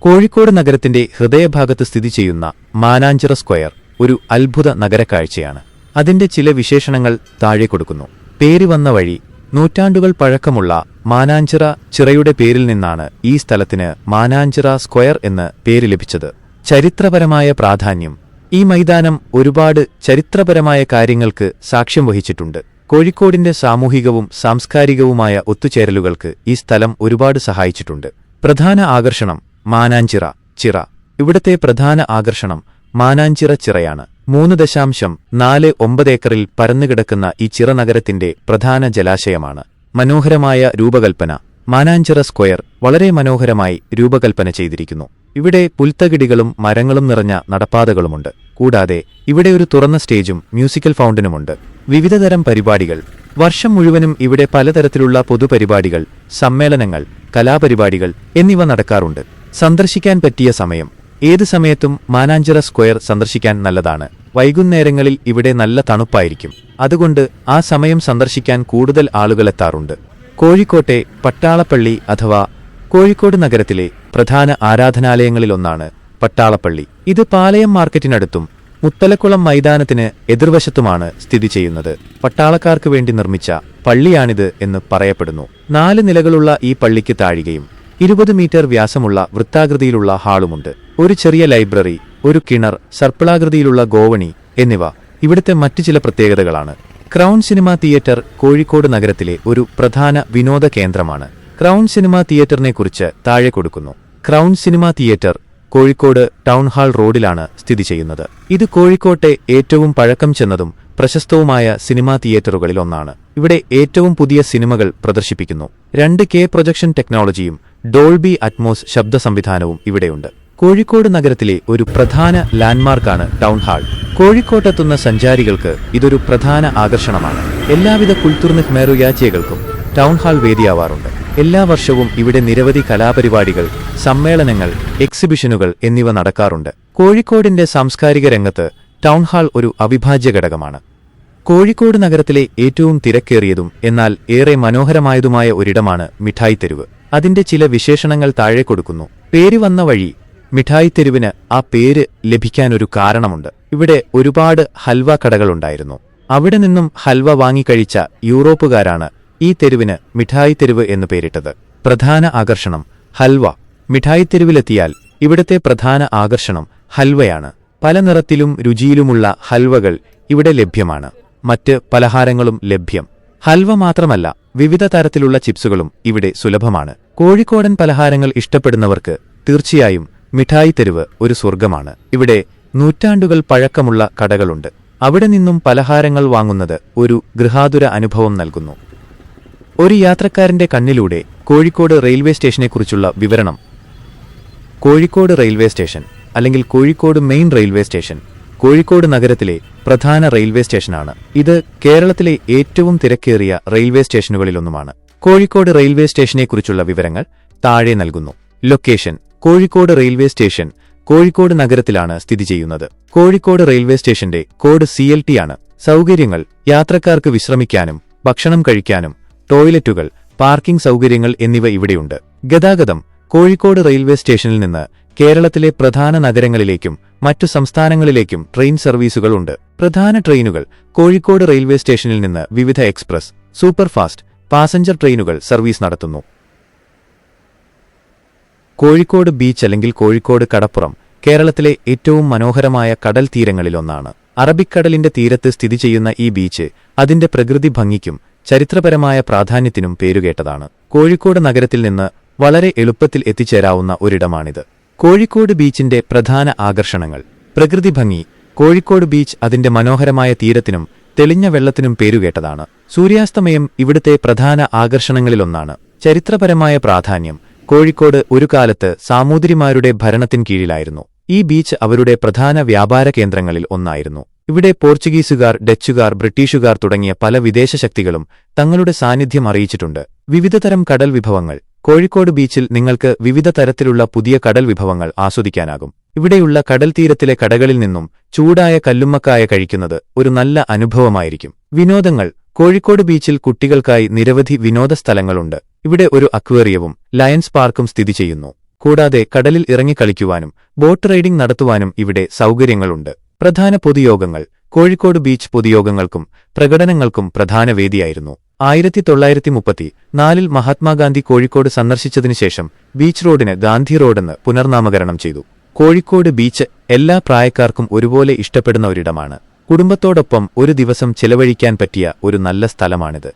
കോഴിക്കോട് നഗരത്തിന്റെ ഹൃദയഭാഗത്ത് സ്ഥിതി ചെയ്യുന്ന മാനാഞ്ചിറ സ്ക്വയർ ഒരു അത്ഭുത നഗരക്കാഴ്ചയാണ്. അതിന്റെ ചില വിശേഷണങ്ങൾ താഴെ കൊടുക്കുന്നു. പേര് വന്ന വഴി. നൂറ്റാണ്ടുകൾ പഴക്കമുള്ള മാനാഞ്ചിറ ചിറയുടെ പേരിൽ നിന്നാണ് ഈ സ്ഥലത്തിന് മാനാഞ്ചിറ സ്ക്വയർ എന്ന് പേര് ലഭിച്ചത്. ചരിത്രപരമായ പ്രാധാന്യം. ഈ മൈതാനം ഒരുപാട് ചരിത്രപരമായ കാര്യങ്ങൾക്ക് സാക്ഷ്യം വഹിച്ചിട്ടുണ്ട്. കോഴിക്കോടിന്റെ സാമൂഹികവും സാംസ്കാരികവുമായ ഒത്തുചേരലുകൾക്ക് ഈ സ്ഥലം ഒരുപാട് സഹായിച്ചിട്ടുണ്ട്. പ്രധാന ആകർഷണം മാനാഞ്ചിറ ചിറ. ഇവിടത്തെ പ്രധാന ആകർഷണം മാനാഞ്ചിറ ചിറയാണ്. 3.49 ഏക്കറിൽ പരന്നുകിടക്കുന്ന ഈ ചിറ നഗരത്തിന്റെ പ്രധാന ജലാശയമാണ്. മനോഹരമായ രൂപകൽപ്പന. മാനാഞ്ചിറ സ്ക്വയർ വളരെ മനോഹരമായി രൂപകൽപ്പന ചെയ്തിരിക്കുന്നു. ഇവിടെ പുൽത്തകിടികളും മരങ്ങളും നിറഞ്ഞ നടപ്പാതകളുമുണ്ട്. കൂടാതെ ഇവിടെ ഒരു തുറന്ന സ്റ്റേജും മ്യൂസിക്കൽ ഫൗണ്ടനുമുണ്ട്. വിവിധതരം പരിപാടികൾ. വർഷം മുഴുവനും ഇവിടെ പലതരത്തിലുള്ള പൊതുപരിപാടികൾ, സമ്മേളനങ്ങൾ, കലാപരിപാടികൾ എന്നിവ നടക്കാറുണ്ട്. സന്ദർശിക്കാൻ പറ്റിയ സമയം. ഏത് സമയത്തും മാനാഞ്ചിറ സ്ക്വയർ സന്ദർശിക്കാൻ നല്ലതാണ്. വൈകുന്നേരങ്ങളിൽ ഇവിടെ നല്ല തണുപ്പായിരിക്കും. അതുകൊണ്ട് ആ സമയം സന്ദർശിക്കാൻ കൂടുതൽ ആളുകളെത്താറുണ്ട്. കോഴിക്കോട്ടെ പട്ടാളപ്പള്ളി അഥവാ കോഴിക്കോട് നഗരത്തിലെ പ്രധാന ആരാധനാലയങ്ങളിലൊന്നാണ് പട്ടാളപ്പള്ളി. ഇത് പാളയം മാർക്കറ്റിനടുത്തും മുത്തലക്കുളം മൈതാനത്തിന് എതിർവശത്തുമാണ് സ്ഥിതി ചെയ്യുന്നത്. പട്ടാളക്കാർക്ക് വേണ്ടി നിർമ്മിച്ച പള്ളിയാണിത് എന്ന് പറയപ്പെടുന്നു. 4 നിലകളുള്ള ഈ പള്ളിക്ക് താഴികയും 20 മീറ്റർ വ്യാസമുള്ള വൃത്താകൃതിയിലുള്ള ഹാളുമുണ്ട്. ഒരു ചെറിയ ലൈബ്രറി, ഒരു കിണർ, സർപ്പിളാകൃതിയിലുള്ള ഗോവണി എന്നിവ ഇവിടുത്തെ മറ്റു ചില പ്രത്യേകതകളാണ്. ക്രൗൺ സിനിമാ തിയേറ്റർ കോഴിക്കോട് നഗരത്തിലെ ഒരു പ്രധാന വിനോദ കേന്ദ്രമാണ്. ക്രൗൺ സിനിമാ തിയേറ്ററിനെക്കുറിച്ച് താഴെ കൊടുക്കുന്നു. Crown cinema theatre Kozhikode town hall റോഡിലാണ് സ്ഥിതി ചെയ്യുന്നത്. ഇത് കോഴിക്കോട്ടെ ഏറ്റവും പഴക്കം ചെന്നതും പ്രശസ്തവുമായ സിനിമാ തിയേറ്ററുകളിൽ ഒന്നാണ്. ഇവിടെ ഏറ്റവും പുതിയ സിനിമകൾ പ്രദർശിപ്പിക്കുന്നു. 2K പ്രൊജക്ഷൻ ടെക്നോളജിയും ഡോൾബി അറ്റ്മോസ് ശബ്ദ സംവിധാനവും ഇവിടെയുണ്ട്. കോഴിക്കോട് നഗരത്തിലെ ഒരു പ്രധാന ലാൻഡ്മാർക്കാണ് ടൗൺഹാൾ. കോഴിക്കോട്ടെത്തുന്ന സഞ്ചാരികൾക്ക് ഇതൊരു പ്രധാന ആകർഷണമാണ്. എല്ലാവിധ കുൽത്തുർനിക് മേറുയാച്ചകൾക്കും ടൗൺഹാൾ വേദിയാവാറുണ്ട്. എല്ലാ വർഷവും ഇവിടെ നിരവധി കലാപരിപാടികൾ, സമ്മേളനങ്ങൾ, എക്സിബിഷനുകൾ എന്നിവ നടക്കാറുണ്ട്. കോഴിക്കോടിന്റെ സാംസ്കാരിക രംഗത്ത് ടൗൺഹാൾ ഒരു അവിഭാജ്യ ഘടകമാണ്. കോഴിക്കോട് നഗരത്തിലെ ഏറ്റവും തിരക്കേറിയതും എന്നാൽ ഏറെ മനോഹരമായതുമായ ഒരിടമാണ് മിഠായിത്തെരുവ്. അതിന്റെ ചില വിശേഷണങ്ങൾ താഴെ കൊടുക്കുന്നു. പേര് വന്ന വഴി. മിഠായിത്തെരുവിന് ആ പേര് ലഭിക്കാനൊരു കാരണമുണ്ട്. ഇവിടെ ഒരുപാട് ഹൽവ കടകളുണ്ടായിരുന്നു. അവിടെ നിന്നും ഹൽവ വാങ്ങിക്കഴിച്ച യൂറോപ്പുകാരാണ് ഈ തെരുവിന് മിഠായിത്തെരുവ് എന്ന് പേരിട്ടത്. പ്രധാന ആകർഷണം ഹൽവ. മിഠായിത്തെരുവിലെത്തിയാൽ ഇവിടത്തെ പ്രധാന ആകർഷണം ഹൽവയാണ്. പല നിറത്തിലും രുചിയിലുമുള്ള ഹൽവകൾ ഇവിടെ ലഭ്യമാണ്. മറ്റ് പലഹാരങ്ങളും ലഭ്യം. ഹൽവ മാത്രമല്ല, വിവിധ തരത്തിലുള്ള ചിപ്സുകളും ഇവിടെ സുലഭമാണ്. കോഴിക്കോടൻ പലഹാരങ്ങൾ ഇഷ്ടപ്പെടുന്നവർക്ക് തീർച്ചയായും മിഠായിത്തെരുവ് ഒരു സ്വർഗമാണ്. ഇവിടെ നൂറ്റാണ്ടുകൾ പഴക്കമുള്ള കടകളുണ്ട്. അവിടെ നിന്നും പലഹാരങ്ങൾ വാങ്ങുന്നത് ഒരു ഗൃഹാതുര അനുഭവം നൽകുന്നു. ഒരു യാത്രക്കാരന്റെ കണ്ണിലൂടെ കോഴിക്കോട് റെയിൽവേ സ്റ്റേഷനെക്കുറിച്ചുള്ള വിവരണം. കോഴിക്കോട് റെയിൽവേ സ്റ്റേഷൻ അല്ലെങ്കിൽ Kozhikode main railway station Kozhikode നഗരത്തിലെ പ്രധാന റെയിൽവേ സ്റ്റേഷനാണ്. ഇത് കേരളത്തിലെ ഏറ്റവും തിരക്കേറിയ റെയിൽവേ സ്റ്റേഷനുകളിലൊന്നുമാണ്. കോഴിക്കോട് റെയിൽവേ സ്റ്റേഷനെക്കുറിച്ചുള്ള വിവരങ്ങൾ താഴെ നൽകുന്നു. Location. Kozhikode railway station Kozhikode നഗരത്തിലാണ് സ്ഥിതി ചെയ്യുന്നത്. കോഴിക്കോട് റെയിൽവേ സ്റ്റേഷന്റെ കോഡ് CLT ആണ്. സൗകര്യങ്ങൾ. യാത്രക്കാർക്ക് വിശ്രമിക്കാനും ഭക്ഷണം കഴിക്കാനും ടോയ്ലറ്റുകൾ, പാർക്കിംഗ് സൗകര്യങ്ങൾ എന്നിവ ഇവിടെയുണ്ട്. ഗതാഗതം. കോഴിക്കോട് റെയിൽവേ സ്റ്റേഷനിൽ നിന്ന് കേരളത്തിലെ പ്രധാന നഗരങ്ങളിലേക്കും മറ്റു സംസ്ഥാനങ്ങളിലേക്കും ട്രെയിൻ സർവീസുകൾ ഉണ്ട്. പ്രധാന ട്രെയിനുകൾ. കോഴിക്കോട് റെയിൽവേ സ്റ്റേഷനിൽ നിന്ന് വിവിധ എക്സ്പ്രസ്, സൂപ്പർഫാസ്റ്റ്, പാസഞ്ചർ ട്രെയിനുകൾ സർവീസ് നടത്തുന്നു. കോഴിക്കോട് ബീച്ച് അല്ലെങ്കിൽ കോഴിക്കോട് കടപ്പുറം കേരളത്തിലെ ഏറ്റവും മനോഹരമായ കടൽ തീരങ്ങളിലൊന്നാണ്. അറബിക്കടലിന്റെ തീരത്ത് സ്ഥിതി ചെയ്യുന്ന ഈ ബീച്ച് അതിന്റെ പ്രകൃതി ഭംഗിക്കും ചരിത്രപരമായ പ്രാധാന്യത്തിനും പേരുകേട്ടതാണ്. കോഴിക്കോട് നഗരത്തിൽ നിന്ന് വളരെ എളുപ്പത്തിൽ എത്തിച്ചേരാവുന്ന ഒരിടമാണിത്. കോഴിക്കോട് ബീച്ചിന്റെ പ്രധാന ആകർഷണങ്ങൾ. പ്രകൃതി ഭംഗി. കോഴിക്കോട് ബീച്ച് അതിന്റെ മനോഹരമായ തീരത്തിനും തെളിഞ്ഞ വെള്ളത്തിനും പേരുകേട്ടതാണ്. സൂര്യാസ്തമയം ഇവിടുത്തെ പ്രധാന ആകർഷണങ്ങളിലൊന്നാണ്. ചരിത്രപരമായ പ്രാധാന്യം. കോഴിക്കോട് ഒരു കാലത്ത് സാമൂതിരിമാരുടെ ഭരണത്തിൻ കീഴിലായിരുന്നു. ഈ ബീച്ച് അവരുടെ പ്രധാന വ്യാപാര കേന്ദ്രങ്ങളിൽ ഒന്നായിരുന്നു. ഇവിടെ പോർച്ചുഗീസുകാർ, ഡച്ചുകാർ, ബ്രിട്ടീഷുകാർ തുടങ്ങിയ പല വിദേശ ശക്തികളും തങ്ങളുടെ സാന്നിധ്യം അറിയിച്ചിട്ടുണ്ട്. വിവിധതരം കടൽ വിഭവങ്ങൾ. കോഴിക്കോട് ബീച്ചിൽ നിങ്ങൾക്ക് വിവിധ തരത്തിലുള്ള പുതിയ കടൽ വിഭവങ്ങൾ ആസ്വദിക്കാനാകും. ഇവിടെയുള്ള കടൽ തീരത്തിലെ കടകളിൽ നിന്നും ചൂടായ കല്ലുമ്മക്കായ കഴിക്കുന്നത് ഒരു നല്ല അനുഭവമായിരിക്കും. വിനോദങ്ങൾ. കോഴിക്കോട് ബീച്ചിൽ കുട്ടികൾക്കായി നിരവധി വിനോദ സ്ഥലങ്ങളുണ്ട്. ഇവിടെ ഒരു അക്വേറിയവും ലയൺസ് പാർക്കും സ്ഥിതി ചെയ്യുന്നു. കൂടാതെ കടലിൽ ഇറങ്ങിക്കളിക്കുവാനും ബോട്ട് റൈഡിംഗ് നടത്തുവാനും ഇവിടെ സൗകര്യങ്ങളുണ്ട്. പ്രധാന പൊതുയോഗങ്ങൾ കോഴിക്കോട് ബീച്ച് പൊതുയോഗങ്ങൾക്കും പ്രകടനങ്ങൾക്കും പ്രധാന വേദിയായിരുന്നു. 1934 മഹാത്മാഗാന്ധി കോഴിക്കോട് സന്ദർശിച്ചതിനുശേഷം ബീച്ച് റോഡിന് ഗാന്ധി റോഡെന്ന് പുനർനാമകരണം ചെയ്തു. കോഴിക്കോട് ബീച്ച് എല്ലാ പ്രായക്കാർക്കും ഒരുപോലെ ഇഷ്ടപ്പെടുന്ന ഒരിടമാണ്. കുടുംബത്തോടൊപ്പം ഒരു ദിവസം ചെലവഴിക്കാൻ പറ്റിയ ഒരു നല്ല സ്ഥലമാണിത്.